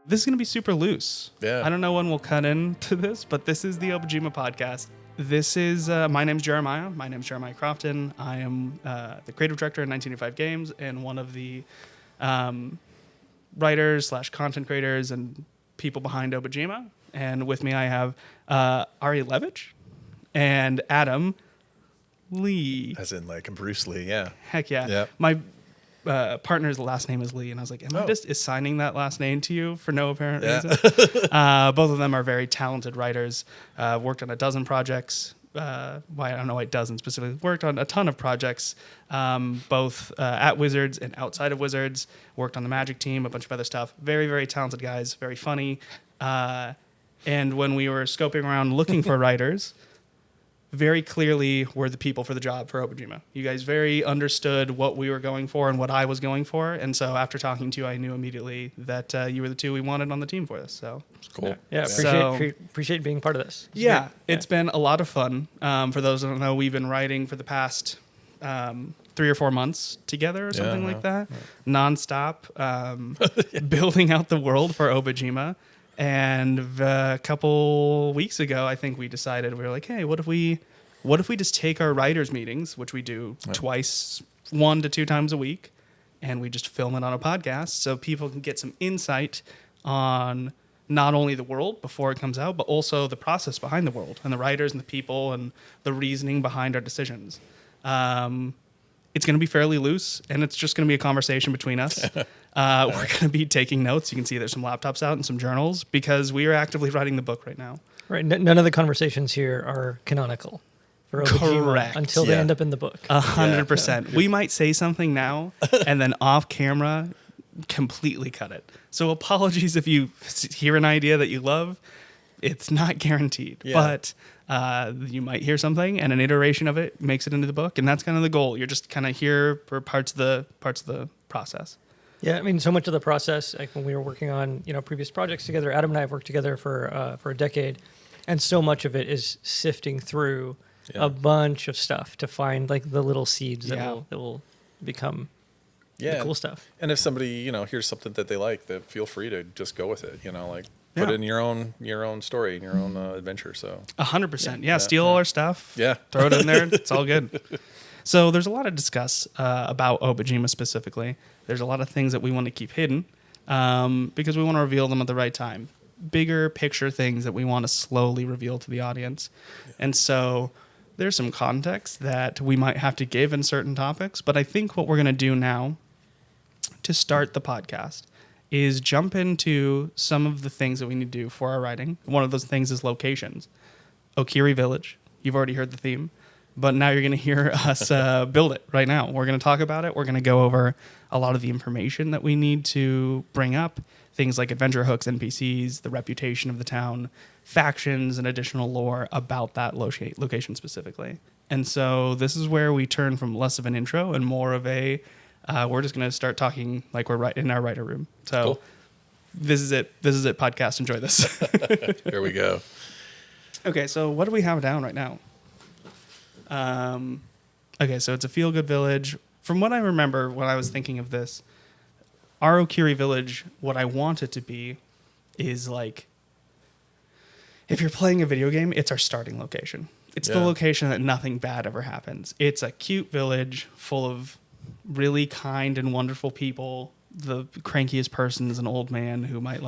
This is going to be super loose. Yeah. I don't know when we'll cut into this, but this is the Obojima Podcast. This is, my name's Jeremiah. My name's Jeremiah Crofton. I am the creative director at 1985 Games and one of the writers / content creators and people behind Obojima. And with me I have Ari Levitch and Adam Lee. As in like Bruce Lee, yeah. Heck yeah. Yep. My partner's last name is Lee, and I was like, am I just assigning that last name to you for no apparent reason? Both of them are very talented writers, worked on a dozen projects. I don't know why dozen specifically. Worked on a ton of projects, both at Wizards and outside of Wizards. Worked on the Magic team, a bunch of other stuff. Very, very talented guys, very funny. And when we were scoping around looking for writers, very clearly were the people for the job for Obojima. You guys very understood what we were going for and what I was going for. And so after talking to you, I knew immediately that you were the two we wanted on the team for this. So It's cool. Yeah, appreciate being part of this. It's been a lot of fun. For those who don't know, we've been writing for the past 3 or 4 months together or something like that. Yeah. Nonstop, building out the world for Obojima. And a couple weeks ago, I think we decided, we were like, hey, what if we just take our writers' meetings, which we do twice, 1 to 2 times a week, and we just film it on a podcast so people can get some insight on not only the world before it comes out, but also the process behind the world and the writers and the people and the reasoning behind our decisions. It's going to be fairly loose, and it's just going to be a conversation between us. We're going to be taking notes. You can see there's some laptops out and some journals because we are actively writing the book right now. Right. None of the conversations here are canonical for Obojima. Correct. Until they end up in the book. 100%. We might say something now and then off camera completely cut it. So apologies if you hear an idea that you love. It's not guaranteed, but you might hear something and an iteration of it makes it into the book, and that's kind of the goal. You're just kind of here for parts of the process. Yeah, I mean, so much of the process, like when we were working on previous projects together, Adam and I have worked together for a decade, and so much of it is sifting through a bunch of stuff to find like the little seeds that will become the cool stuff. And if somebody hears something that they like, then feel free to just go with it. Put it in your own story, in your own adventure. So 100%. Yeah, steal all our stuff. Yeah, throw it in there. It's all good. So there's a lot to discuss about Obojima specifically. There's a lot of things that we want to keep hidden because we want to reveal them at the right time. Bigger picture things that we want to slowly reveal to the audience. Yeah. And so there's some context that we might have to give in certain topics. But I think what we're going to do now to start the podcast is jump into some of the things that we need to do for our writing. One of those things is locations. Okiri Village. You've already heard the theme, but now you're going to hear us build it right now. We're going to talk about it. We're going to go over a lot of the information that we need to bring up, things like adventure hooks, NPCs, the reputation of the town, factions, and additional lore about that location specifically. And so this is where we turn from less of an intro and more of a we're just going to start talking like we're right in our writer room. So cool. This is it, podcast. Enjoy this. Here we go. Okay, so what do we have down right now? Okay, so it's a feel-good village. From what I remember when I was thinking of this, our Okiri Village, what I want it to be is like, if you're playing a video game, it's our starting location. It's the location that nothing bad ever happens. It's a cute village full of really kind and wonderful people. The crankiest person is an old man who might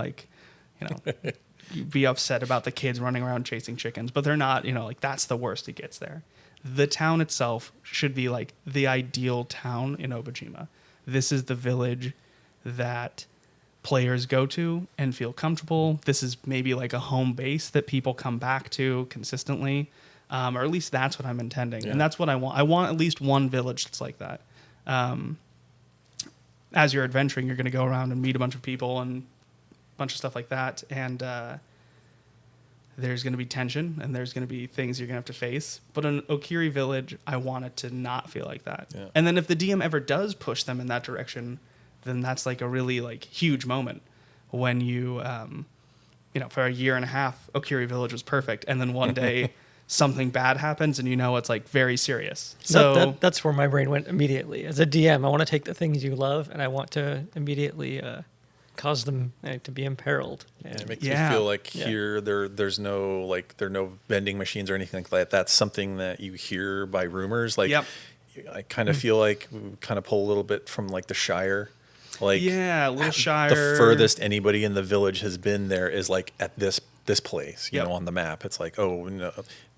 be upset about the kids running around chasing chickens, but they're not, that's the worst it gets there. The town itself should be like the ideal town in Obojima. This is the village that players go to and feel comfortable. This is maybe like a home base that people come back to consistently, or at least that's what I'm intending. Yeah. And that's what I want. I want at least one village that's like that. As you're adventuring, you're going to go around and meet a bunch of people and a bunch of stuff like that. And there's going to be tension and there's going to be things you're going to have to face. But in Okiri Village, I want it to not feel like that. Yeah. And then if the DM ever does push them in that direction, then that's like a really like huge moment when you, for a year and a half, Okiri Village was perfect. And then one day something bad happens, and it's like very serious. So that's where my brain went immediately. As a DM, I want to take the things you love and I want to immediately cause them to be imperiled. And it makes me feel like here there's no there are no vending machines or anything like that. That's something that you hear by rumors. Like I kind of feel like we kind of pull a little bit from like the Shire. Like Little Shire. The furthest anybody in the village has been there is like at this place, you know, on the map. It's like,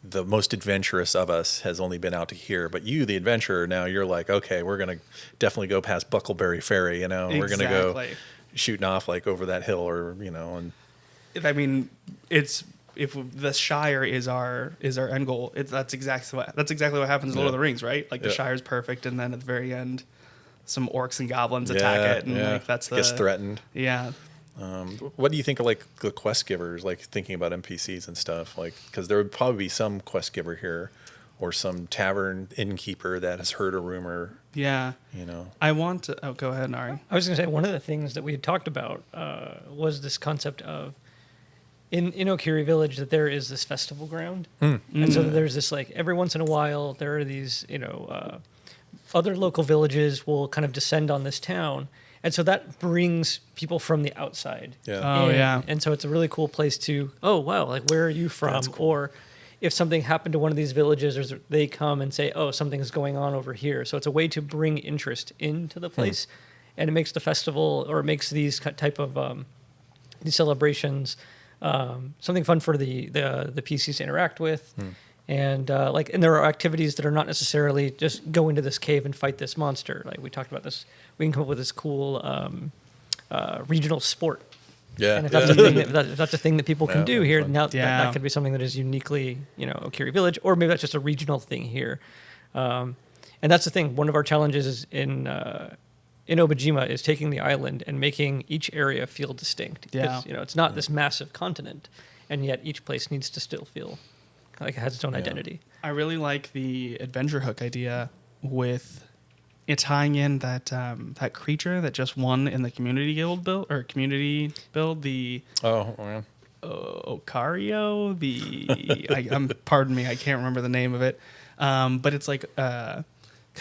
the most adventurous of us has only been out to here, but you, the adventurer, now you're like, okay, we're gonna definitely go past Buckleberry Ferry, we're gonna go shooting off like over that hill, or and I mean, if the Shire is our end goal, that's exactly what happens in Lord of the Rings, right? Like the Shire's perfect, and then at the very end, some orcs and goblins attack it, and like gets threatened. Yeah. What do you think of like the quest givers? Like thinking about NPCs and stuff, like because there would probably be some quest giver here, or some tavern innkeeper that has heard a rumor. Yeah. I want to. Oh, go ahead, Ari. I was going to say one of the things that we had talked about was this concept of in Okiri Village that there is this festival ground, and so there's this like every once in a while there are these other local villages will kind of descend on this town. And so that brings people from the outside. Yeah. Oh, yeah. And so it's a really cool place to, like, where are you from? That's cool. Or if something happened to one of these villages, or they come and say, something's going on over here. So it's a way to bring interest into the place. And it makes the festival, or it makes these type of these celebrations something fun for the PCs to interact with. And and there are activities that are not necessarily just go into this cave and fight this monster. Like we talked about this, we can come up with this cool regional sport. Yeah. And if that's a thing that people can do here, now that could be something that is uniquely, Okiri Village, or maybe that's just a regional thing here. And that's the thing. One of our challenges is in Obojima is taking the island and making each area feel distinct. Yeah. It's not this massive continent, and yet each place needs to still feel like it has its own identity. I really like the adventure hook idea with it tying in that creature that just won in the community build, the Ocario, pardon me, I can't remember the name of it, but it's like kind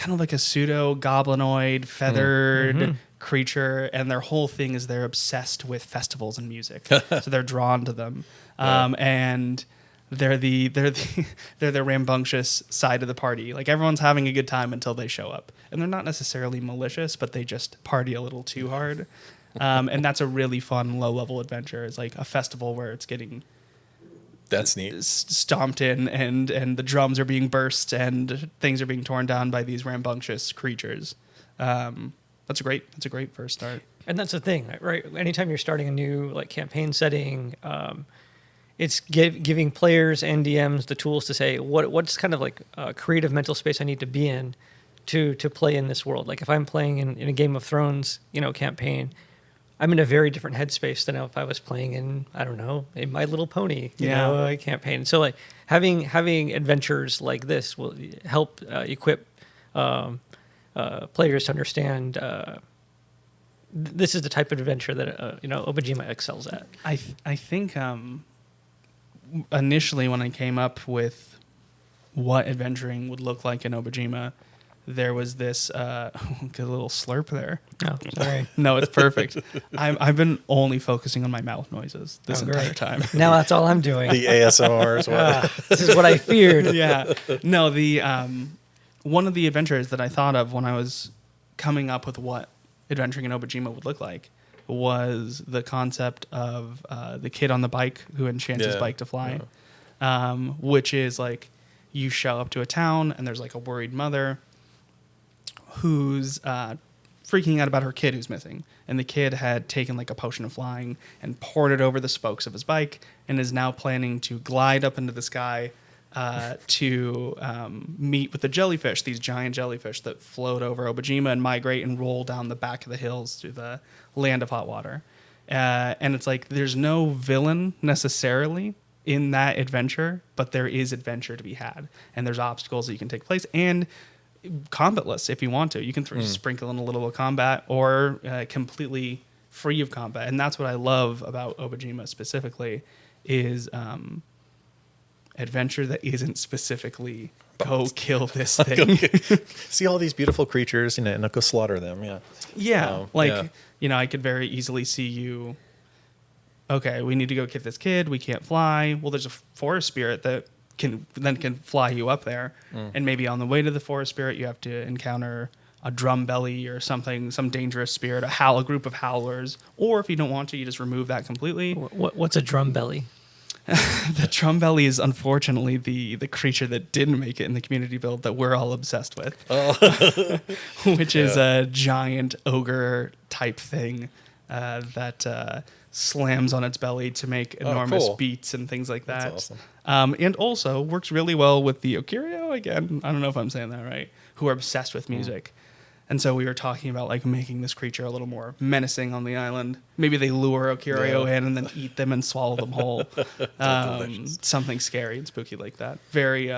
of like a pseudo goblinoid feathered creature, and their whole thing is they're obsessed with festivals and music, so they're drawn to them, and they're the rambunctious side of the party. Like everyone's having a good time until they show up, and they're not necessarily malicious, but they just party a little too hard. And that's a really fun low level adventure. It's like a festival where it's getting that's neat stomped in, and the drums are being burst, and things are being torn down by these rambunctious creatures. That's a great first start. And that's the thing, right? Anytime you're starting a new campaign setting, it's giving players and DMs the tools to say what's kind of like a creative mental space I need to be in to play in this world. Like if I'm playing in a Game of Thrones, campaign, I'm in a very different headspace than if I was playing in, I don't know, a My Little Pony campaign. So like having adventures like this will help equip players to understand this is the type of adventure that Obojima excels at. I think initially when I came up with what adventuring would look like in Obojima, there was this good little slurp there. Oh, sorry. No, it's perfect. I've been only focusing on my mouth noises this entire time. Now that's all I'm doing. The ASMR as well. This is what I feared. Yeah. No, the one of the adventures that I thought of when I was coming up with what adventuring in Obojima would look like was the concept of the kid on the bike who enchants his bike to fly, which is like you show up to a town and there's like a worried mother who's freaking out about her kid who's missing. And the kid had taken like a potion of flying and poured it over the spokes of his bike and is now planning to glide up into the sky to meet with the jellyfish, these giant jellyfish that float over Obojima and migrate and roll down the back of the hills through the land of hot water. And it's like there's no villain necessarily in that adventure, but there is adventure to be had. And there's obstacles that you can take place, and combatless if you want to. You can sprinkle in a little combat or completely free of combat. And that's what I love about Obojima specifically is adventure that isn't specifically go kill this thing. See all these beautiful creatures, and go slaughter them. Yeah. Yeah. I could very easily see you, okay, we need to go get this kid. We can't fly. Well, there's a forest spirit that can fly you up there. And maybe on the way to the forest spirit, you have to encounter a drum belly or something, some dangerous spirit, a group of howlers. Or if you don't want to, you just remove that completely. What's a drum belly? The drum belly is unfortunately the creature that didn't make it in the community build that we're all obsessed with, which is a giant ogre type thing that slams on its belly to make enormous beats and things like that. That's awesome. And also works really well with the Okiri, again, I don't know if I'm saying that right, who are obsessed with music. And so we were talking about making this creature a little more menacing on the island. Maybe they lure Okiri in and then eat them and swallow them whole. Something scary and spooky like that. Very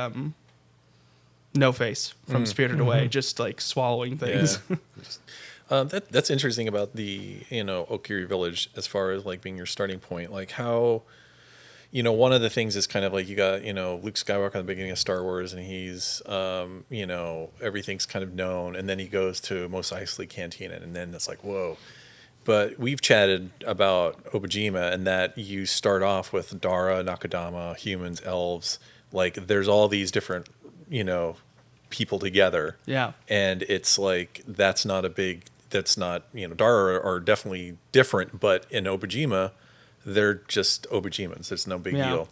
no face from Spirited Away, just swallowing things. Yeah. That's interesting about the Okiri Village as far as being your starting point. How one of the things is kind of you got Luke Skywalker at the beginning of Star Wars, and he's everything's kind of known, and then he goes to Mos Eisley Cantina, and then it's whoa. But we've chatted about Obojima, and that you start off with Dara, Nakadama, humans, elves. There's all these different people together. Yeah. And it's that's not Dara are definitely different, but in Obojima, they're just Obojimans. There's no big deal.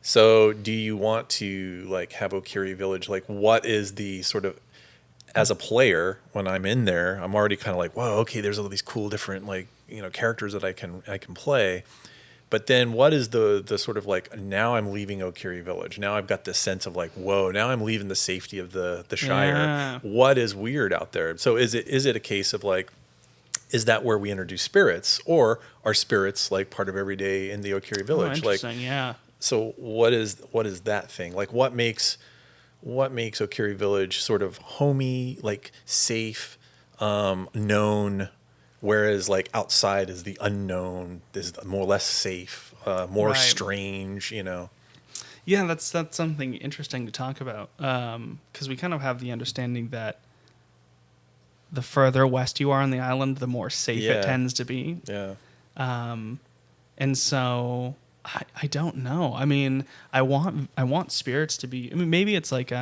So do you want to have Okiri Village? What is the sort of, as a player, when I'm in there, I'm already kind of whoa, okay, there's all these cool different characters that I can play. But then what is the sort of now I'm leaving Okiri Village. Now I've got this sense of whoa, now I'm leaving the safety of the Shire. Yeah. What is weird out there? So is it a case of is that where we introduce spirits, or are spirits part of every day in the Okiri Village? Interesting, yeah. So what is that thing? What makes Okiri Village sort of homey, safe, known, whereas like outside is the unknown, is more less safe, more Right. strange, you know. Yeah, that's something interesting to talk about, because we kind of have the understanding that the further west you are on the island, the more safe Yeah. it tends to be. Yeah. And so I don't know. I mean, I want spirits to be. I mean, maybe it's like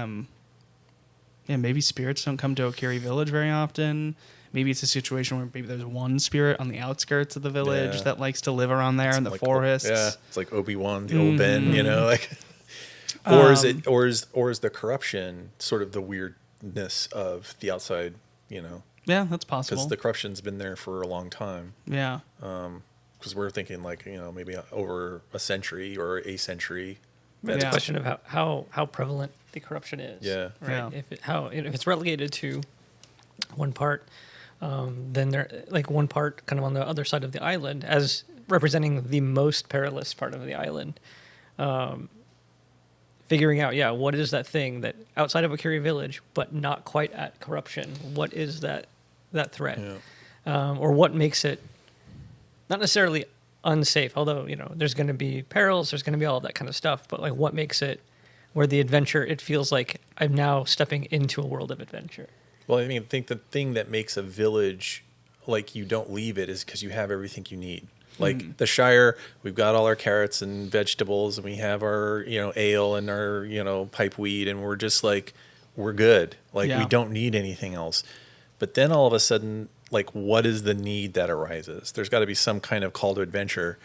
maybe spirits don't come to Okiri Village very often. Maybe it's a situation where maybe there's one spirit on the outskirts of the village Yeah. that likes to live around there in the Like, forests. Yeah, it's like Obi-Wan, the old Ben, you know, like. Or is it, or is the corruption sort of the weirdness of the outside, you know? Yeah, that's possible. Because the corruption's been there for a long time. Yeah. Because we're thinking like, you know, maybe over a century or a century. It's Yeah. a question of how prevalent the corruption is. Yeah. Right. Yeah. If it's relegated to one part, then they're like one part kind of on the other side of the island as representing the most perilous part of the island. Figuring out, what is that thing that outside of Okiri Village, but not quite at corruption? What is that threat? Yeah. Or what makes it not necessarily unsafe, although, you know, there's going to be perils, there's going to be all of that kind of stuff, but like what makes it where the adventure, it feels like I'm now stepping into a world of adventure. Well, I mean, I think the thing that makes a village like you don't leave it is because you have everything you need. Like the Shire, we've got all our carrots and vegetables, and we have our, you know, ale and our, you know, pipe weed, and we're just like, we're good. Like we don't need anything else. But then all of a sudden, like, what is the need that arises? There's got to be some kind of call to adventure,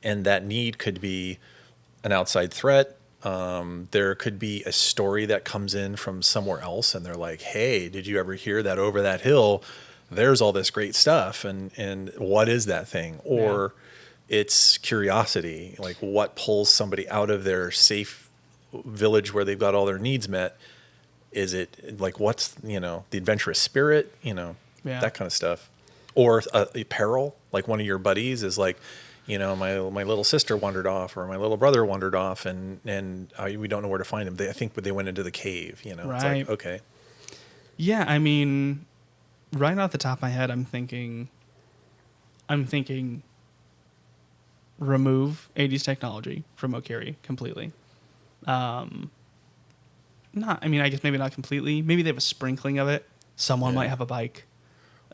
and that need could be an outside threat. There could be a story that comes in from somewhere else, and they're like, hey, did you ever hear that over that hill there's all this great stuff, and what is that thing? Or it's curiosity, like what pulls somebody out of their safe village where they've got all their needs met? Is it like, what's, you know, the adventurous spirit, you know, that kind of stuff? Or a peril, like one of your buddies is like, you know, my little sister wandered off, or my little brother wandered off, and we don't know where to find them. I think they went into the cave, you know. Right. It's like, okay. Yeah, I mean, right off the top of my head, I'm thinking remove 80s technology from Okiri completely. Not, I mean, I guess maybe not completely. Maybe they have a sprinkling of it. Someone might have a bike.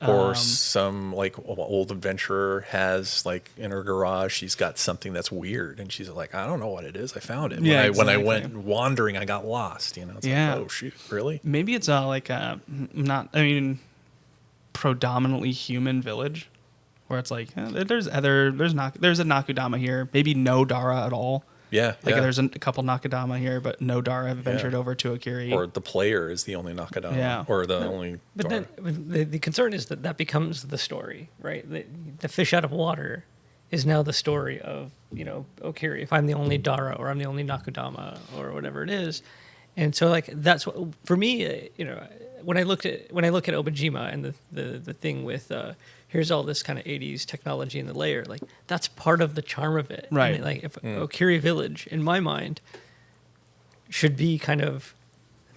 Or some like old adventurer has like in her garage, she's got something that's weird, and she's like, I don't know what it is. I found it. Yeah, When I went wandering, I got lost. You know, it's like, oh shoot, really? Maybe it's like a predominantly human village, where it's like there's a Nakudama here. Maybe no Dara at all. Yeah, There's a couple Nakadama here, but no Dara have ventured over to Okiri. Or the player is the only Nakadama, or the only. But Dara. then the concern is that becomes the story, right? The fish out of water is now the story of Okiri. If I'm the only Dara or I'm the only Nakudama or whatever it is, and so like that's what for me, when I look at Obojima and the thing with here's all this kind of 80s technology in the layer, like that's part of the charm of it. Right. I mean, like if Okiri Village, in my mind, should be kind of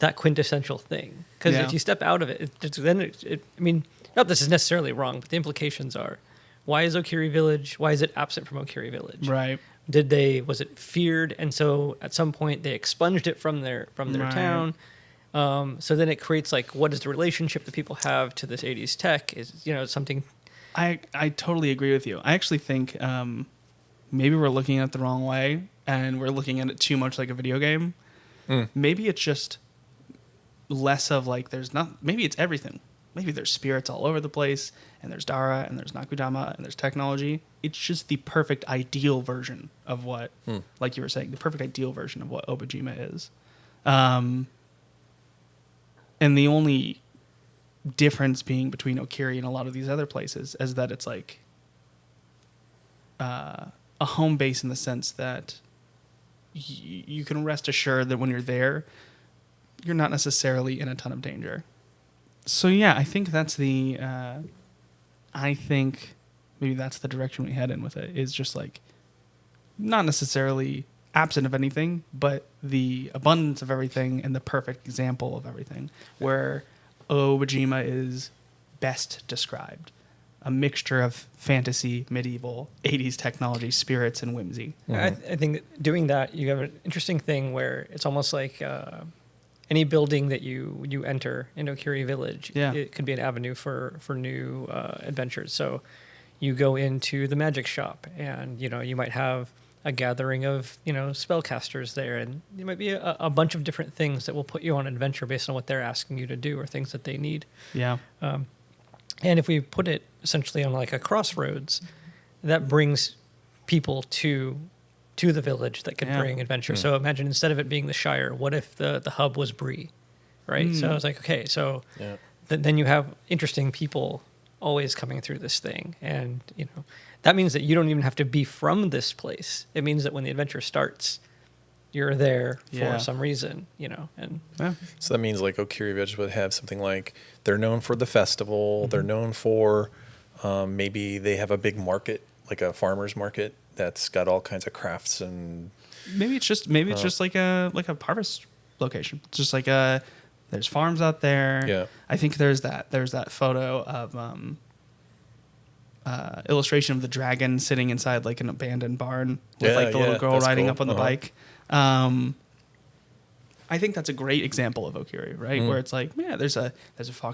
that quintessential thing. Because if you step out of it, I mean, not this is necessarily wrong, but the implications are, why is Okiri Village, why is it absent from Okiri Village? Right. Was it feared? And so at some point they expunged it from their town. So then it creates like, what is the relationship that people have to this 80s tech? Is, something... I totally agree with you. I actually think maybe we're looking at it the wrong way and we're looking at it too much like a video game. Maybe it's just less of like maybe it's everything. Maybe there's spirits all over the place and there's Dara and there's Nakudama and there's technology. It's just the perfect ideal version of what, like you were saying, the perfect ideal version of what Obojima is. And the only difference being between Okiri and a lot of these other places is that it's like a home base in the sense that you can rest assured that when you're there, you're not necessarily in a ton of danger. So yeah, I think that's I think maybe that's the direction we head in with it, is just like not necessarily absent of anything, but the abundance of everything and the perfect example of everything, where Obojima is best described. A mixture of fantasy, medieval, 80s technology, spirits, and whimsy. I think that doing that, you have an interesting thing where it's almost like any building that you enter in Okiri Village, it could be an avenue for new adventures. So you go into the magic shop and, you might have a gathering of, spellcasters there, and there might be a bunch of different things that will put you on an adventure based on what they're asking you to do or things that they need. Yeah. And if we put it essentially on like a crossroads, that brings people to the village that could bring adventure. So imagine instead of it being the Shire, what if the hub was Bree, right? So I was like, okay, so then you have interesting people always coming through this thing, and that means that you don't even have to be from this place. It means that when the adventure starts, you're there for some reason, and so that means like Okiri Village would have something like they're known for the festival. They're known for maybe they have a big market, like a farmer's market that's got all kinds of crafts, and maybe it's just like a harvest location. It's just like there's farms out there. Yeah. I think there's that photo of illustration of the dragon sitting inside like an abandoned barn with the little girl riding up on the bike. I think that's a great example of Okiri, right? Where it's like, there's a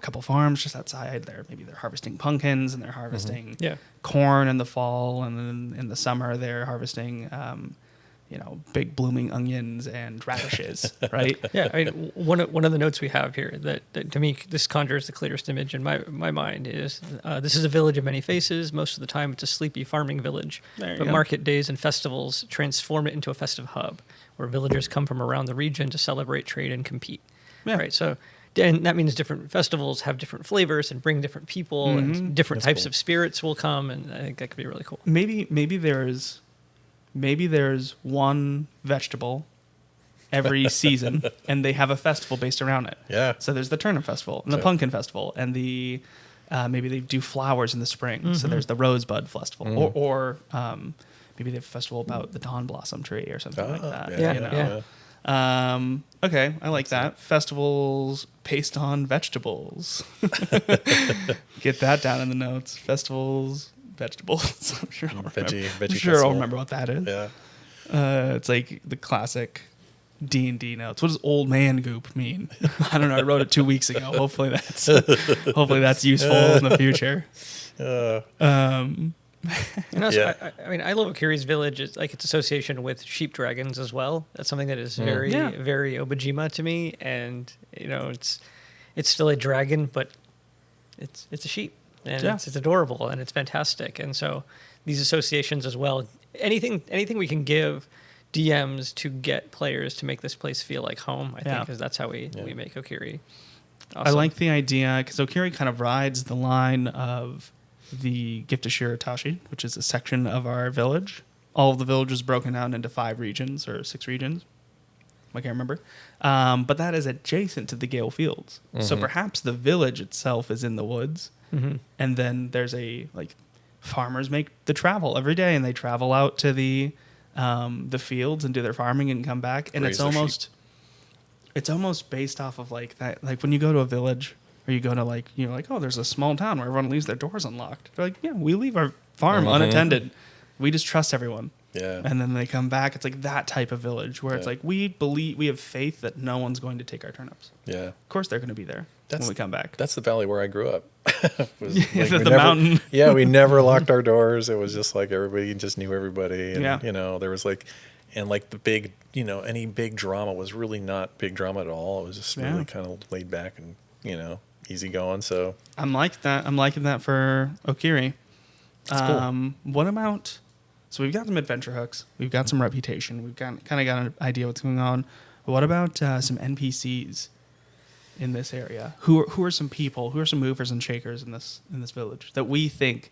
couple farms just outside there. Maybe they're harvesting pumpkins and they're harvesting corn in the fall, and then in the summer they're harvesting big blooming onions and radishes, right? Yeah, I mean, one of the notes we have here that to me this conjures the clearest image in my mind is this is a village of many faces. Most of the time it's a sleepy farming village, but market days and festivals transform it into a festive hub where villagers come from around the region to celebrate, trade, and compete. Yeah. Right, so and that means different festivals have different flavors and bring different people, and different types of spirits will come, and I think that could be really cool. Maybe there's one vegetable every season, and they have a festival based around it. Yeah. So there's the turnip festival and the pumpkin festival, and the maybe they do flowers in the spring. So there's the rosebud festival, or maybe they have a festival about the dawn blossom tree or something like that. Okay, I like that. Festivals based on vegetables. Get that down in the notes. Festivals. Vegetables. I'm sure I'll remember what that is. Yeah. It's like the classic D&D notes. What does old man goop mean? I don't know. I wrote it 2 weeks ago. Hopefully that's useful in the future. And also, Yeah. I mean, I love Okiri's Village. It's like its association with sheep dragons as well. That's something that is very, very Obojima to me. And it's still a dragon, but it's a sheep, and it's adorable and it's fantastic. And so these associations as well. Anything we can give DMs to get players to make this place feel like home, I think, because that's how we make Okiri awesome. I like the idea because Okiri kind of rides the line of the Gift of Shiratashi, which is a section of our village. All of the village is broken down into 5 regions or 6 regions. I can't remember. But that is adjacent to the Gale Fields. Mm-hmm. So perhaps the village itself is in the woods. Mm-hmm. And then there's farmers make the travel every day, and they travel out to the fields and do their farming and come back. And it's almost based off of like that. Like when you go to a village, or you go to oh, there's a small town where everyone leaves their doors unlocked. They're like, yeah, we leave our farm unattended. We just trust everyone. Yeah. And then they come back. It's like that type of village where it's like, we have faith that no one's going to take our turnips. Yeah. Of course they're going to be there when we come back. That's the valley where I grew up. The mountain. Yeah, we never locked our doors. It was just like everybody just knew everybody. And, there was the big, any big drama was really not big drama at all. It was just really kind of laid back and, easy going. So I'm like that. I'm liking that for Okiri. That's cool. What about? So we've got some adventure hooks. We've got some reputation. We've kind of got an idea what's going on. But what about some NPCs in this area? Who are some people? Who are some movers and shakers in this village that we think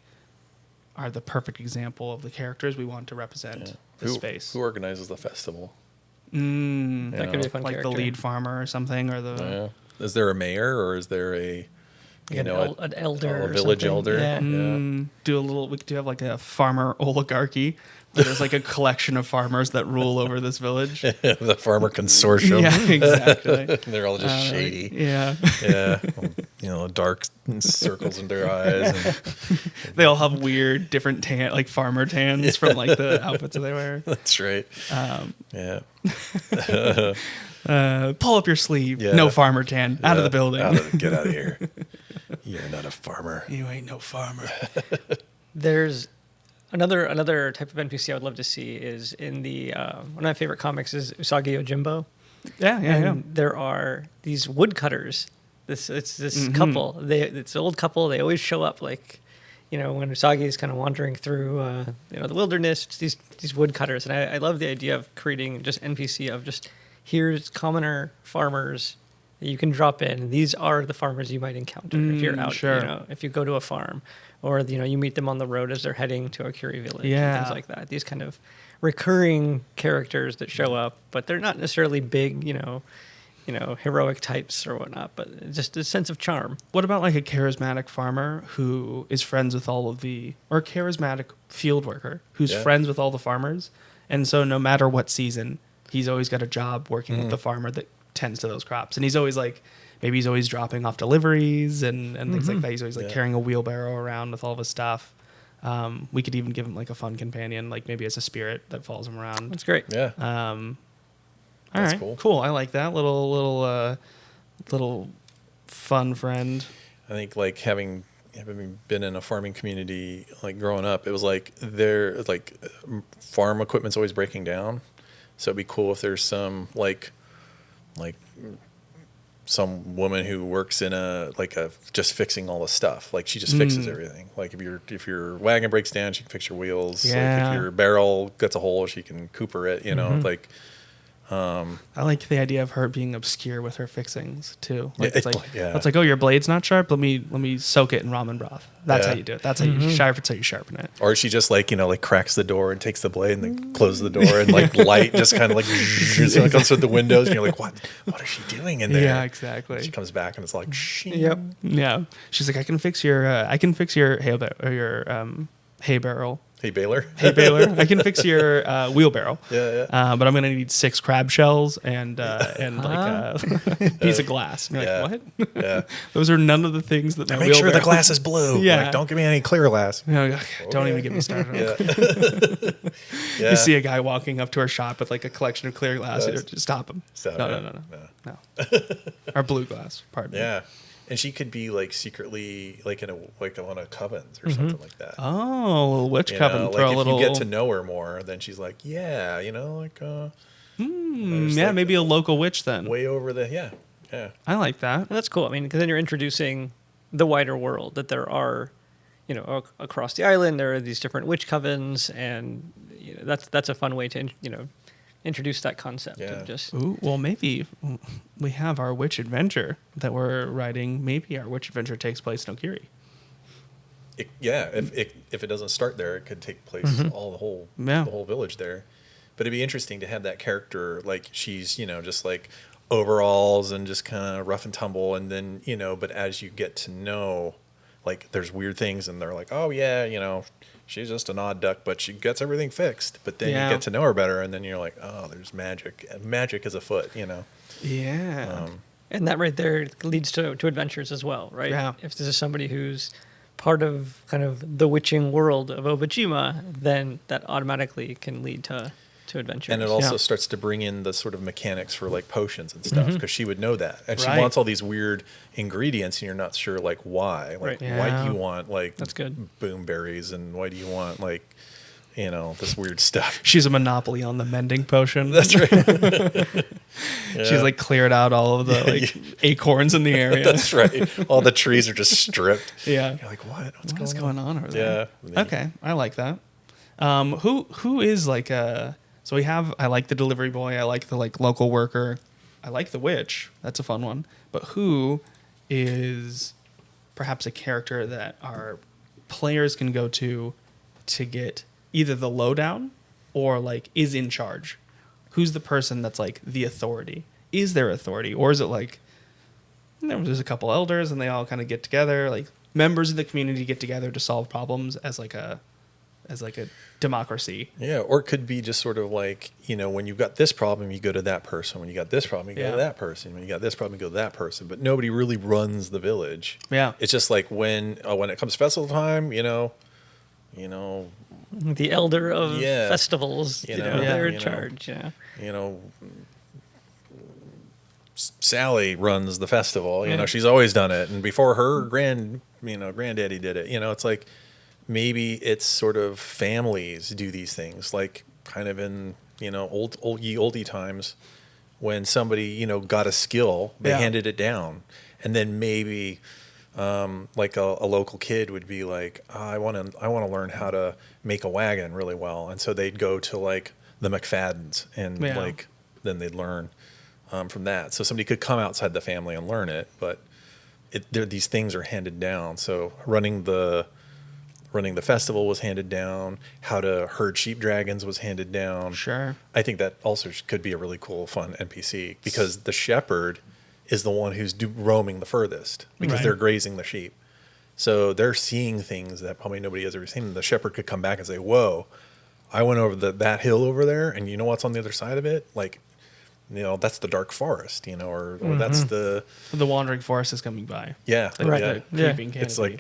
are the perfect example of the characters we want to represent this space? Who organizes the festival? That could be a fun character. The lead farmer or something, or the. Is there a mayor, or is there an elder, a village elder? Yeah. We could do have like a farmer oligarchy. Where there's like a collection of farmers that rule over this village. The farmer consortium. Yeah, exactly. They're all just shady. Yeah. Dark circles in their eyes. And they all have weird, different farmer tans from like the outfits that they wear. That's right. Pull up your sleeve. Yeah. No farmer tan. Out of the building. Get out of here. You're not a farmer. You ain't no farmer. There's another type of NPC I would love to see is in the one of my favorite comics is Usagi Yojimbo. Yeah. There are these woodcutters. It's this couple. It's an old couple. They always show up when Usagi is kind of wandering through the wilderness. It's these woodcutters, and I love the idea of creating just NPC of just here's commoner farmers that you can drop in. These are the farmers you might encounter if you're out. Sure. If you go to a farm, or you meet them on the road as they're heading to Okiri Village and things like that. These kind of recurring characters that show up, but they're not necessarily big, heroic types or whatnot, but just a sense of charm. What about like a charismatic farmer who is friends with or a charismatic field worker who's friends with all the farmers, and so no matter what season, he's always got a job working with the farmer that tends to those crops, and he's always maybe he's always dropping off deliveries and things like that. He's always carrying a wheelbarrow around with all of his stuff. We could even give him like a fun companion, like maybe as a spirit that follows him around. That's great. Yeah. All right. Cool. I like that little fun friend. I think like having been in a farming community, like growing up, it was like farm equipment's always breaking down. So it'd be cool if there's some like some woman who works in just fixing all the stuff. Like she just fixes everything. Like if your wagon breaks down, she can fix your wheels. Yeah. Like if your barrel gets a hole, she can cooper it. I like the idea of her being obscure with her fixings too. It's like, oh, your blade's not sharp. Let me soak it in ramen broth. That's how you do it. That's how you sharpen. That's how you sharpen it. Or she just cracks the door and takes the blade and then closes the door and light just kind of comes through the windows and you're like, what is she doing in there? Yeah, exactly. She comes back and it's like, yep, yeah. She's like, I can fix your hay barrel Hey, Baylor. Hey Baylor, I can fix your wheelbarrow. Yeah. But I'm gonna need 6 crab shells and like a piece of glass. And you're like, what? Yeah. Those are none of the things that my Make sure the wheelbarrow- glass is blue. Yeah. Like, don't give me any clear glass. You know, don't even get me started. Yeah. Yeah. You see a guy walking up to our shop with like a collection of clear glass. Yes. You just stop him. Stop No, it. no, no, no, No. no. Or blue glass. Pardon me. Yeah. And she could be like secretly like in one of covens or something like that. Oh, a little witch You coven. know, Throw like a little. if you get to know her more, then she's like, yeah, you know, like yeah, maybe a local witch then. way over the yeah. I like that. That's cool. I mean, because then you're introducing the wider world that there are, you know, across the island there are these different witch covens, and you know, that's a fun way to introduce that concept. Yeah. Of just Ooh, well, maybe we have our witch adventure that we're writing. Maybe our witch adventure takes place in Okiri. If it doesn't start there, it could take place the whole village there. But it'd be interesting to have that character, like she's, you know, just like overalls and just kind of rough and tumble, and then, you know, but as you get to know, like there's weird things and they're like, oh yeah, you know, she's just an odd duck, but she gets everything fixed. But then you get to know her better, and then you're like, oh, there's magic. Magic is afoot, you know. Yeah. and that right there leads to adventures as well, right? Yeah. If this is somebody who's part of kind of the witching world of Obojima, then that automatically can lead to adventures. And it also Yeah. starts to bring in the sort of mechanics for like potions and stuff, because she would know that, and she Right. wants all these weird ingredients, and you're not sure like why. Like Right. why Yeah. do you want like That's good. boomberries, and why do you want like, you know, this weird stuff? She's a monopoly on the mending potion. That's right. She's like cleared out all of the like acorns in the area. That's right. All the trees are just stripped. Yeah. You're like, what? What's going on over there? Yeah. Okay, I like that. Who is like a? So I like the delivery boy. I like the like local worker. I like the witch. That's a fun one. But who is perhaps a character that our players can go to get either the lowdown or like is in charge? Who's the person that's like the authority? Is there authority, or is it like there's a couple elders and they all kind of get together, like members of the community get together to solve problems as like a democracy? Yeah, or it could be just sort of like, you know, when you've got this problem, you go to that person. When you got this problem, you go to that person. When you got this problem, you go to that person. But nobody really runs the village. Yeah. It's just like when it comes festival time, you know, The elder of Yeah. festivals, You know, they're you in know. charge. Yeah. you know, Sally runs the festival. You know, she's always done it, and before her granddaddy did it. You know, it's like maybe it's sort of families do these things, like kind of in, you know, oldie times when somebody, you know, got a skill, they handed it down, and then maybe like a local kid would be like, I want to learn how to make a wagon really well, and so they'd go to like the McFaddens, and like then they'd learn from that. So somebody could come outside the family and learn it, but these things are handed down. So running the festival was handed down. How to herd sheep dragons was handed down. Sure. I think that also could be a really cool, fun NPC, because the shepherd is the one who's roaming the furthest, because Right. they're grazing the sheep. So they're seeing things that probably nobody has ever seen. And the shepherd could come back and say, whoa, I went over that hill over there, and you know what's on the other side of it? Like, you know, that's the dark forest, you know, or that's the wandering forest is coming by. yeah, Like Right. the Yeah. creeping canopy. It's like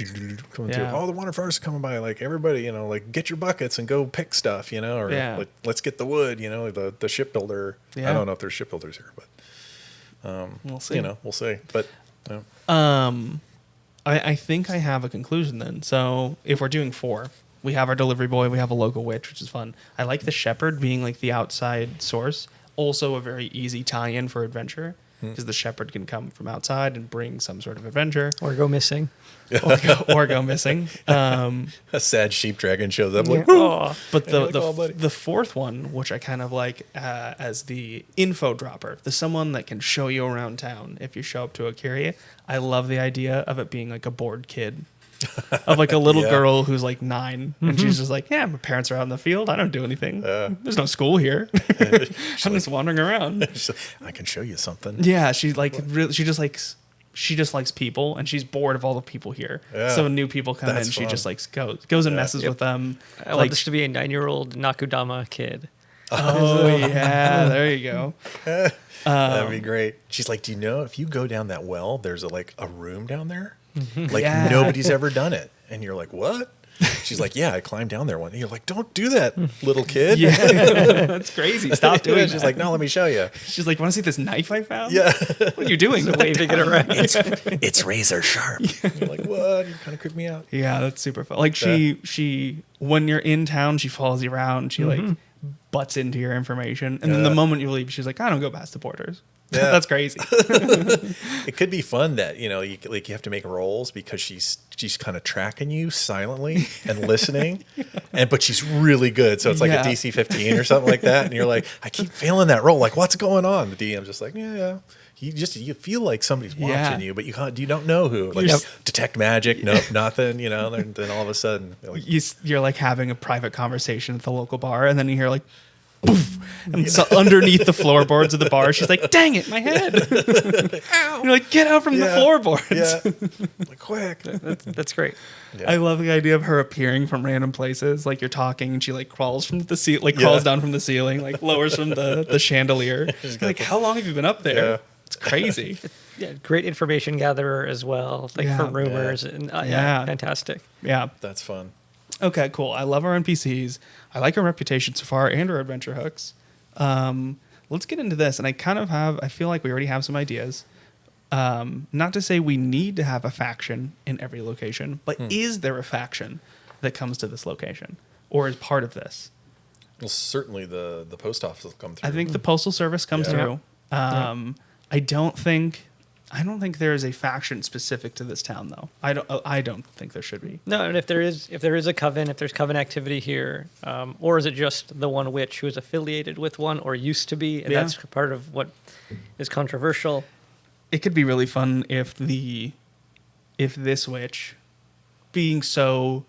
coming through. Yeah. Oh, the water forest is coming by. Like everybody, you know, like get your buckets and go pick stuff, you know, or like let's get the wood, you know, the shipbuilder. Yeah. I don't know if there's shipbuilders here, but we'll see. you know, we'll see. But I think I have a conclusion then. So if we're doing 4, we have our delivery boy, we have a local witch, which is fun. I like the shepherd being like the outside source. Also a very easy tie-in for adventure, because the shepherd can come from outside and bring some sort of adventure Or go missing. or go missing. a sad sheep dragon shows up. Like, Oh, But you're like, "Oh, buddy." the fourth one, which I kind of like as the info dropper, the someone that can show you around town if you show up to Okiri. I love the idea of it being like a bored kid. Of like a little Yeah. girl who's like 9 and she's just like, yeah, my parents are out in the field. I don't do anything. There's no school here. I'm just wandering around. I can show you something. Yeah, she like she just like she just likes people, and she's bored of all the people here. Yeah. So when new people come That's in, she fun. just like goes and messes with them. I want this to be a 9-year-old Nakudama kid. Oh yeah, there you go. That'd be great. She's like, do you know if you go down that well, there's a room down there? Like Yeah. nobody's ever done it. And you're like, what? She's like, yeah, I climbed down there one. And you're like, don't do that, little kid. Yeah, that's crazy. Stop doing it. She's like, no, let me show you. She's like, want to see this knife I found? Yeah. What are you doing? Waving it around. It's razor sharp. You're like, what? You kind of creeped me out. Yeah, that's super fun. Like she when you're in town, she follows you around. She like butts into your information, and then the moment you leave, she's like, I don't go past the borders. Yeah. That's crazy. It could be fun that you have to make rolls because she's kind of tracking you silently and listening, but she's really good. So it's like Yeah. a DC 15 or something like that, and you're like, I keep failing that roll. Like, what's going on? The DM's just like, yeah. You feel like somebody's watching Yeah. you, but you don't know who. Like detect magic, nope, nothing. Then all of a sudden, like, You're like having a private conversation at the local bar, and then you hear like, poof, and so underneath the floorboards of the bar, she's like, dang it, my head. You're like, get out from the floorboards. yeah, like quick. That's great. Yeah. I love the idea of her appearing from random places. Like you're talking, and she like crawls from the crawls down from the ceiling, like lowers from the chandelier. Like, how long have you been up there? Yeah. It's crazy. Yeah, great information gatherer as well, like Yeah. for rumors and Yeah. fantastic. Yeah. That's fun. Okay, cool. I love our NPCs. I like our reputation so far and our adventure hooks. Let's get into this. And I feel like we already have some ideas. Not to say we need to have a faction in every location, but is there a faction that comes to this location or is part of this? Well, certainly the post office will come through. I think the Postal Service comes Yeah. through. I don't think there is a faction specific to this town, though. I don't think there should be. No, and if there is a coven, if there's coven activity here, or is it just the one witch who is affiliated with one or used to be, and Yeah. that's part of what is controversial. It could be really fun if this witch, being so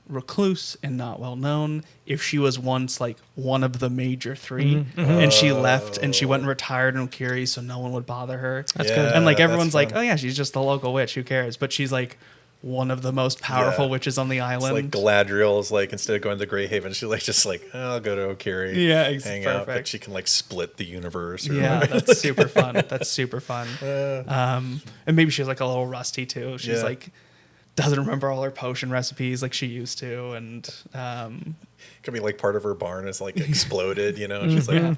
recluse and not well known, if she was once like one of the major three, and she left and she went and retired in Okiri, so no one would bother her. That's Yeah, good. And like that's everyone's like, fun. oh yeah, she's just the local witch. Who cares? But she's like one of the most powerful Yeah. witches on the It's island. like Galadriel is like, instead of going to Greyhaven, she's like I'll go to Okiri. Yeah, hang out. But perfect. she can like split the universe. Or Yeah, whatever. that's super fun. That's super fun. And maybe she's like a little rusty too. She's Yeah. like doesn't remember all her potion recipes like she used to, and Could be like part of her barn is like exploded. She's like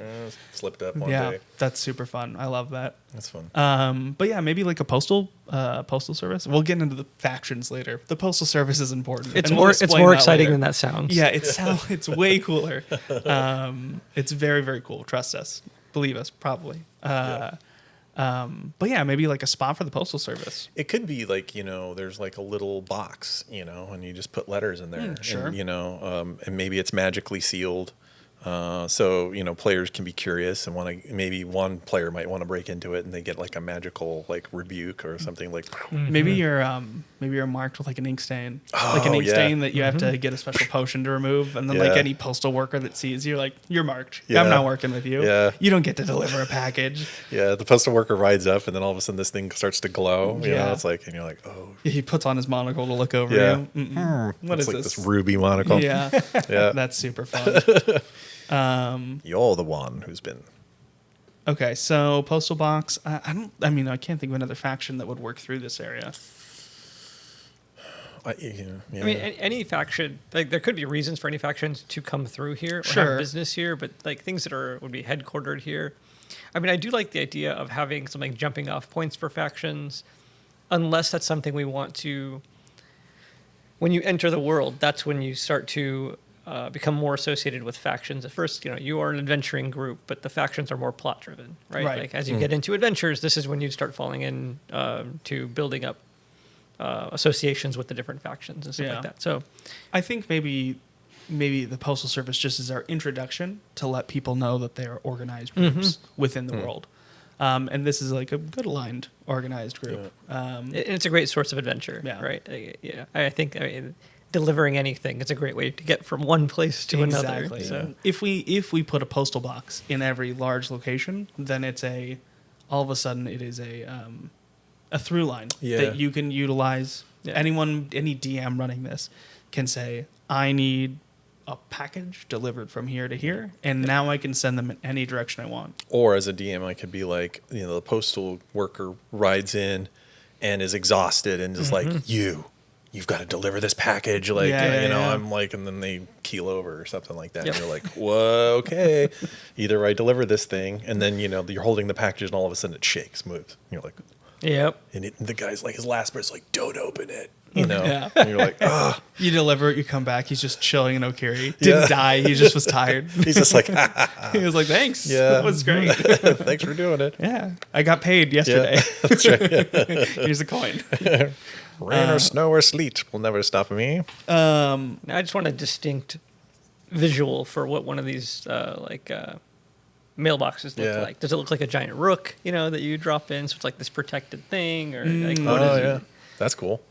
slipped up one yeah, day. that's super fun. I love that. That's fun. But yeah, maybe like a postal service. We'll get into the factions later. The postal service is important. It's and we'll more explain more that exciting later. than that sounds. Yeah, it's way cooler. It's very, very cool. Trust us. Believe us, probably. But yeah, maybe like a spot for the postal service. It could be like, there's like a little box, and you just put letters in there. Sure. And, and maybe it's magically sealed. So, players can be curious and maybe one player might want to break into it and they get like a magical like rebuke or something like. Maybe you're marked with like an ink stain, like an ink yeah. stain that you have to get a special potion to remove, and then like Yeah. any postal worker that sees you, like you're marked. Yeah. I'm not working with you. Yeah. You don't get to deliver a package. Yeah, the postal worker rides up and then all of a sudden this thing starts to glow. Yeah. It's like, and you're like, oh. He puts on his monocle to look over Yeah. you. What It's is like this? this ruby monocle. Yeah, Yeah. that's super fun. You're the one who's been. Okay, so postal box. I can't think of another faction that would work through this area. Yeah. I mean, any faction, like there could be reasons for any factions to come through here or Sure. have business here, but like things that would be headquartered here. I mean, I do like the idea of having some like jumping off points for factions, unless that's something we want to. When you enter the world, that's when you start to become more associated with factions. At first, you are an adventuring group, but the factions are more plot driven, right? Right. Like as you get into adventures, this is when you start falling in to building up associations with the different factions and stuff like that. So I think maybe the postal service just is our introduction to let people know that they are organized groups within the world. And this is like a good aligned organized group. it's a great source of adventure, Yeah. right? Yeah, I think delivering anything is a great way to get from one place to another. Exactly. So If we put a postal box in every large location, then it's a all of a sudden it is a through line Yeah. that you can utilize. Yeah. Any DM running this can say, I need a package delivered from here to here, and now I can send them in any direction I want. Or as a DM, I could be like, the postal worker rides in and is exhausted and just like, you've got to deliver this package. Like, Yeah. I'm like, and then they keel over or something like that. Yep. And you're like, whoa, okay. Either I deliver this thing and then, you're holding the package and all of a sudden it shakes, moves. And you're like, Yep. and the guy's like, his last breath's like, don't open it. And you're like, oh. You deliver it, you come back, he's just chilling in Okiri. Didn't die, he just was tired. He's just like, He was like, thanks. Yeah. That was great. thanks for doing it. Yeah. I got paid yesterday. That's right. Here's the coin. Rain or snow or sleet will never stop me. Now, I just want a distinct visual for what one of these mailboxes look Yeah. like. Does it look like a giant rook, that you drop in? So it's like this protected thing, or like what Oh, is yeah. it? That's cool.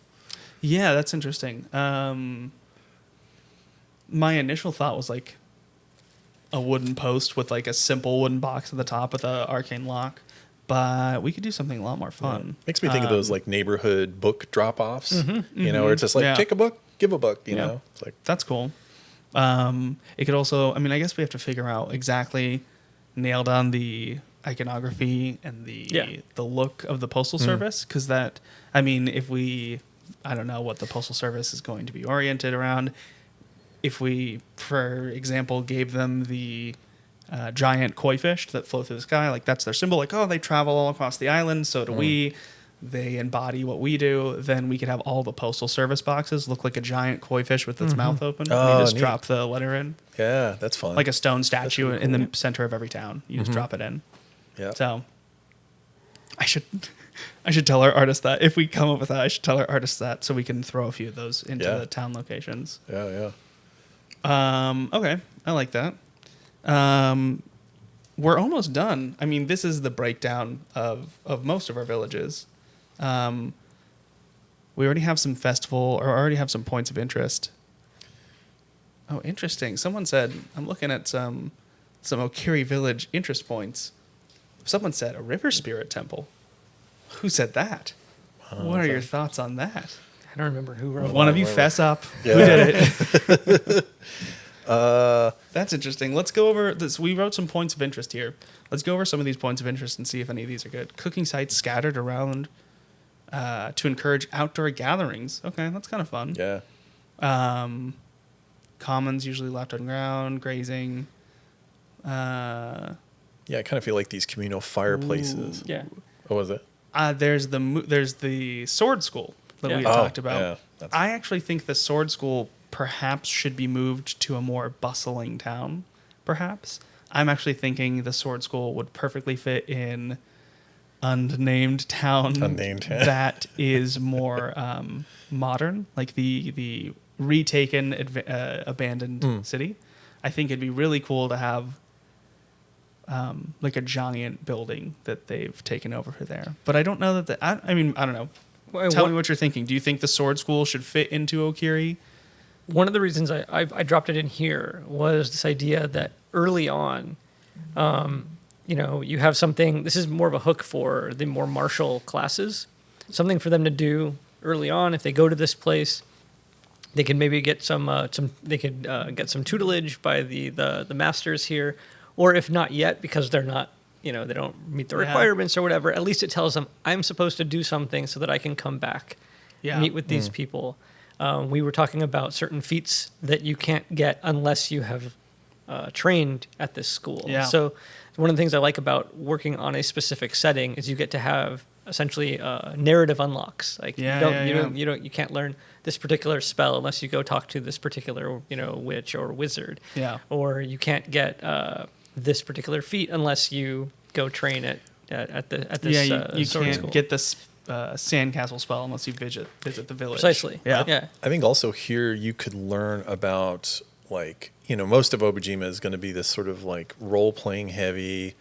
Yeah, that's interesting. My initial thought was like a wooden post with like a simple wooden box at the top with an arcane lock, but we could do something a lot more fun. Makes me think of those like neighborhood book drop-offs, where it's just like, Yeah. take a book, give a book, Yeah. know? It's like, That's cool. It could also, I guess we have to figure out exactly nail down the iconography and the look of the postal service, because if we, I don't know what the postal service is going to be oriented around. If we, for example, gave them the giant koi fish that float through the sky, like that's their symbol, like, oh, they travel all across the island, so do we. They embody what we do. Then we could have all the postal service boxes look like a giant koi fish with its mouth open. Oh, and you just neat. drop the letter in, yeah, that's fun. like a stone statue really in the center of every town. You just drop it in. yeah. So I should tell our artists that. If we come up with that, I should tell our artists that so we can throw a few of those into Yeah. the town locations. Yeah. Okay, I like that. We're almost done. This is the breakdown of most of our villages. We already have some festival, or already have some points of interest. Oh, interesting. Someone said, I'm looking at some Okiri Village interest points. Someone said a river spirit temple. Who said that? What are your thoughts on that? I don't remember who wrote One it. of you fess up. Yeah. Who did it? That's interesting. Let's go over this. We wrote some points of interest here. Let's go over some of these points of interest and see if any of these are good. Cooking sites scattered around to encourage outdoor gatherings. Okay, that's kind of fun. Yeah. Commons usually left on ground, grazing. Yeah, I kind of feel like these communal fireplaces. Yeah. What was it? There's the sword school that Yeah. we Oh, talked about. yeah, that's- I actually think the sword school perhaps should be moved to a more bustling town. Perhaps I'm actually thinking the sword school would perfectly fit in unnamed town. Unnamed. That is more modern, like the retaken abandoned city. I think it'd be really cool to have like a giant building that they've taken over for there. But I don't know that I don't know. Well, Tell me what you're thinking. Do you think the sword school should fit into Okiri? One of the reasons I dropped it in here was this idea that early on, you have something. This is more of a hook for the more martial classes. Something for them to do early on. If they go to this place, they can maybe get They could get some tutelage by the masters here, or if not yet, because they're not. They don't meet the requirements or whatever. At least it tells them I'm supposed to do something so that I can come back, meet with these people. We were talking about certain feats that you can't get unless you have trained at this school. Yeah. So one of the things I like about working on a specific setting is you get to have essentially narrative unlocks. Like you can't learn this particular spell unless you go talk to this particular witch or wizard. Yeah. Or you can't get this particular feat unless you go train at this you sword can't school. get this sandcastle spell unless you visit the village. Precisely. Yeah. I think also here you could learn about most of Obojima is going to be this sort of like role-playing heavy,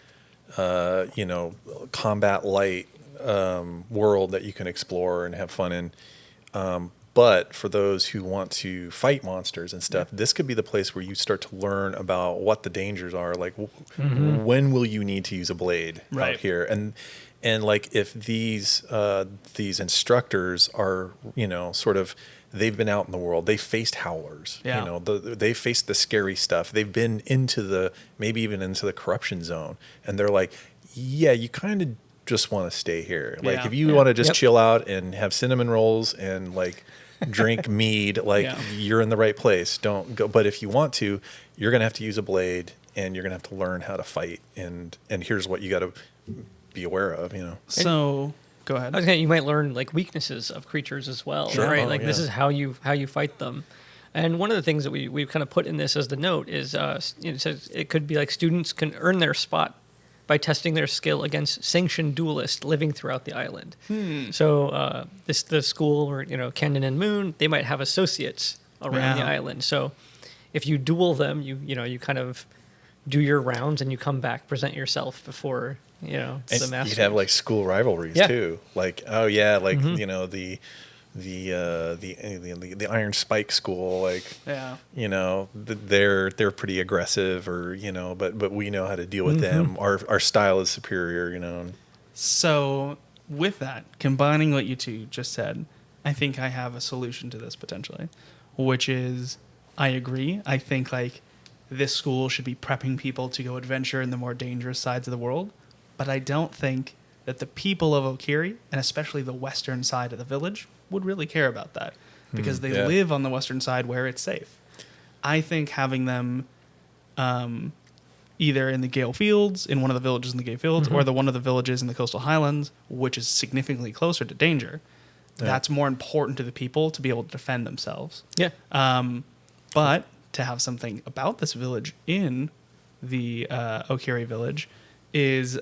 combat light world that you can explore and have fun in. But for those who want to fight monsters and stuff, this could be the place where you start to learn about what the dangers are. Like, when will you need to use a blade out here? And like, if these instructors are, sort of, they've been out in the world, they faced howlers, they faced the scary stuff. They've been maybe even into the corruption zone. And they're like, yeah, you kind of just want to stay here. Like, if you want to just chill out and have cinnamon rolls and like drink mead, like you're in the right place. Don't go. But if you want to, you're going to have to use a blade and you're going to have to learn how to fight. And here's what you got to be aware of, So go ahead. I was saying, you might learn like weaknesses of creatures as well, right? Like this is how you fight them. And one of the things that we've kind of put in this as the note is, it says it could be like students can earn their spot by testing their skill against sanctioned duelists living throughout the island. So the school, or Canyon and Moon, they might have associates around the island. So if you duel them, you kind of do your rounds and you come back, present yourself before the master. You'd have like school rivalries too. Like, oh yeah, like the Iron Spike school, like they're pretty aggressive, or but we know how to deal with them. Our style is superior, So with that, combining what you two just said, I think I have a solution to this potentially, which is, I agree. I think like this school should be prepping people to go adventure in the more dangerous sides of the world, but I don't think that the people of Okiri, and especially the western side of the village, would really care about that, because they live on the western side where it's safe. I think having them either in the Gale Fields, in one of the villages in the Gale Fields, or one of the villages in the Coastal Highlands, which is significantly closer to danger, that's more important to the people to be able to defend themselves. Yeah. But to have something about this village in the Okiri Village is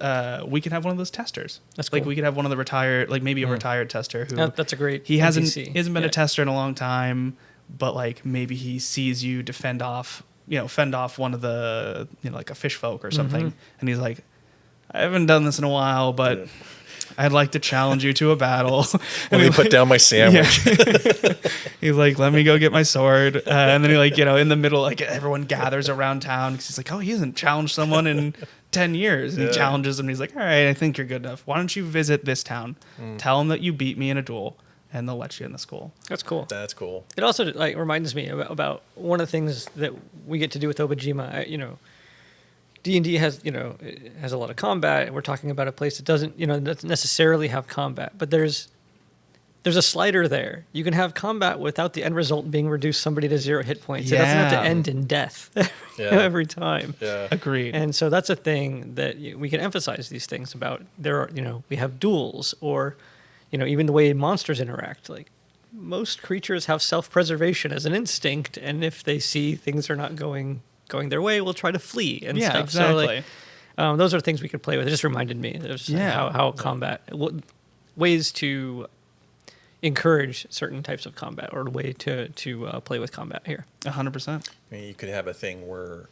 we could have one of those testers. That's cool. Like, we could have one of the retired, like maybe a retired tester who that's a great. He hasn't been a tester in a long time, but like maybe he sees you fend off one of the like a fish folk or something, and he's like, I haven't done this in a while, but I'd like to challenge you to a battle. Let me put down my sandwich. He's like, let me go get my sword. And then he in the middle, like everyone gathers around town because he's like, oh, he hasn't challenged someone in 10 years. And he challenges them. And he's like, all right, I think you're good enough. Why don't you visit this town? Tell them that you beat me in a duel, and they'll let you in the school. That's cool. That's cool. It also like reminds me about one of the things that we get to do with Obojima. D&D has a lot of combat. We're talking about a place that doesn't necessarily have combat, but there's a slider there. You can have combat without the end result being reduce somebody to 0 hit points. It doesn't have to end in death every time. Yeah, agreed. And so that's a thing that we can emphasize these things about. There are we have duels, or even the way monsters interact. Like, most creatures have self-preservation as an instinct, and if they see things are not going their way, will try to flee and stuff. Exactly. So like, those are things we could play with. It just reminded me of how combat, ways to encourage certain types of combat, or a way to play with combat here. 100%. I mean, you could have a thing where,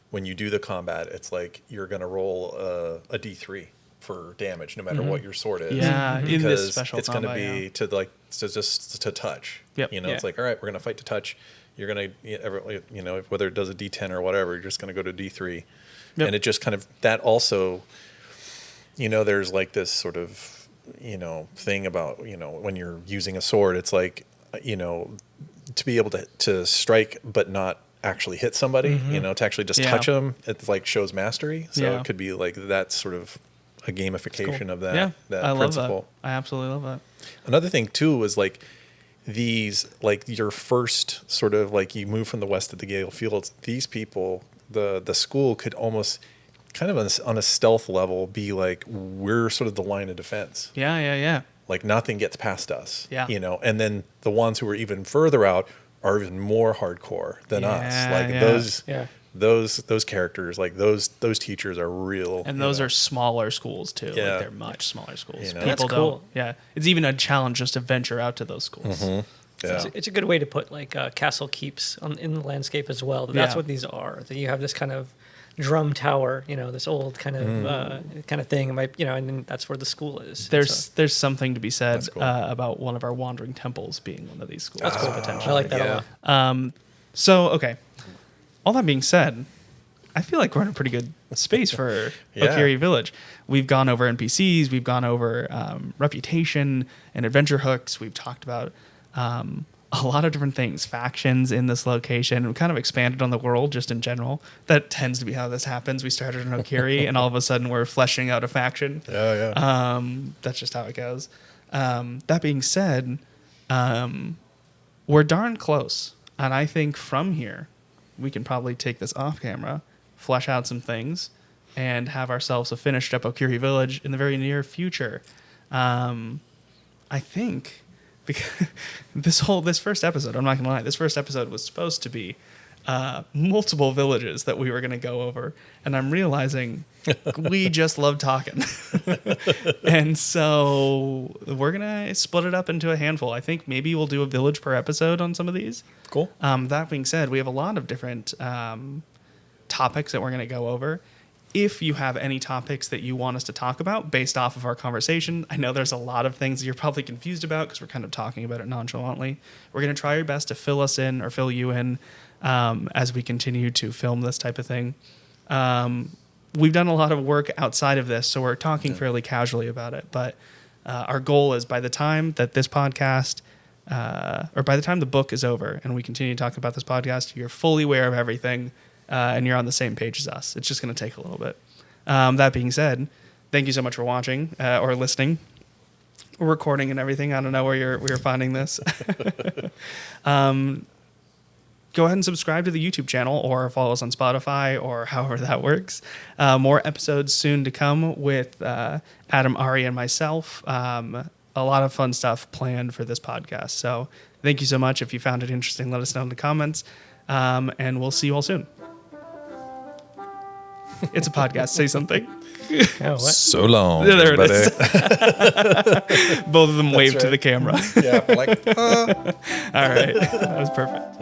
when you do the combat, it's like you're going to roll a D3 for damage, no matter what your sword is. Yeah, because in this special it's going to be to touch. Yep. It's like, all right, we're going to fight to touch. You're going to, whether it does a D10 or whatever, you're just going to go to D3. Yep. and it just kind of, that also, there's like this sort of, thing about, when you're using a sword, it's like, to be able to strike but not actually hit somebody, to actually just touch them, it's like shows mastery. So it could be like that sort of a gamification of that, that principle. Love that. I absolutely love that. Another thing too was like, these, like your first sort of like, you move from the west to the Gale Fields, these people, the school could almost kind of on a stealth level be like, we're sort of the line of defense. Yeah. Like nothing gets past us. Yeah. And then the ones who are even further out are even more hardcore than us. Like those characters, like those teachers are real. And those are smaller schools too. Yeah. Like they're much smaller schools. People That's cool. It's even a challenge just to venture out to those schools. Yeah. It's a good way to put like castle keeps in the landscape as well. That's what these are. That you have this kind of drum tower, this old kind of thing. It might, and then that's where the school is. There's something to be said That's cool. about one of our wandering temples being one of these schools. That's cool. Potentially. I like that Yeah. a lot. So, okay. All that being said, I feel like we're in a pretty good space for Yeah. Okiri Village. We've gone over NPCs, we've gone over reputation and adventure hooks. We've talked about a lot of different things, factions in this location. We've kind of expanded on the world just in general. That tends to be how this happens. We started in Okiri, and all of a sudden we're fleshing out a faction. Yeah. That's just how it goes. That being said, we're darn close. And I think from here, we can probably take this off camera, flesh out some things, and have ourselves a finished up Okiri Village in the very near future. I think because this first episode, I'm not gonna lie, this first episode was supposed to be multiple villages that we were gonna go over, and I'm realizing we just love talking. And so we're gonna split it up into a handful. I think maybe we'll do a village per episode on some of these. Cool. That being said, we have a lot of different topics that we're going to go over. If you have any topics that you want us to talk about based off of our conversation, I know there's a lot of things that you're probably confused about because we're kind of talking about it nonchalantly. We're going to try our best to fill you in as we continue to film this type of thing. We've done a lot of work outside of this, so we're talking fairly casually about it. But our goal is by the time that this podcast, or by the time the book is over and we continue to talk about this podcast, you're fully aware of everything and you're on the same page as us. It's just going to take a little bit. That being said, thank you so much for watching or listening, or recording and everything. I don't know where you're finding this. Go ahead and subscribe to the YouTube channel or follow us on Spotify or however that works. More episodes soon to come with Adam, Ari, and myself. A lot of fun stuff planned for this podcast. So thank you so much. If you found it interesting, let us know in the comments. And we'll see you all soon. It's a podcast. Say something. Oh, what? So long. There it everybody. is. Both of them waved to right. the camera. Yeah. Like. All right. That was perfect.